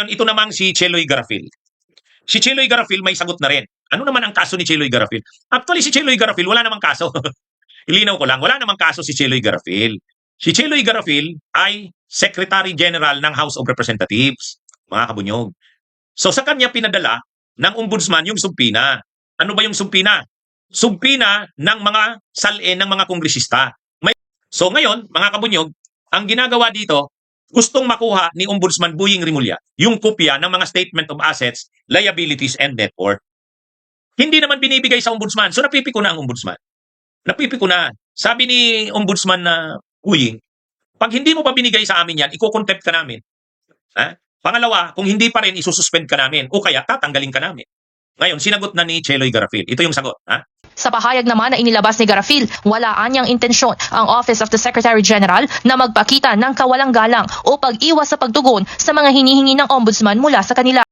Ito namang si Cheloy Garafil. Si Cheloy Garafil may sagot na rin. Ano naman ang kaso ni Cheloy Garafil? Actually, si Cheloy Garafil wala namang kaso. Ilinaw ko lang, wala namang kaso si Cheloy Garafil. Si Cheloy Garafil ay Secretary General ng House of Representatives, mga kabunyog. So sa kanya pinadala ng ombudsman yung sumpina. Ano ba yung sumpina? Sumpina ng mga salin ng mga kongresista. So ngayon, mga kabunyog, ang ginagawa dito, gustong makuha ni Ombudsman Buying Rimulya yung kopya ng mga statement of assets, liabilities, and net worth. Hindi naman binibigay sa ombudsman. So napipiko na ang ombudsman. Napipiko na. Sabi ni Ombudsman na Buying, pag hindi mo pa binigay sa amin yan, iko-contempt ka namin. Ha? Pangalawa, kung hindi pa rin, isususpend ka namin o kaya tatanggalin ka namin. Ngayon, sinagot na ni Cheloy Garafil. Ito yung sagot. Ha? Sa pahayag naman na inilabas ni Garafil, wala anyang intensyon ang Office of the Secretary General na magpakita ng kawalang galang o pag-iwas sa pagtugon sa mga hinihingi ng ombudsman mula sa kanila.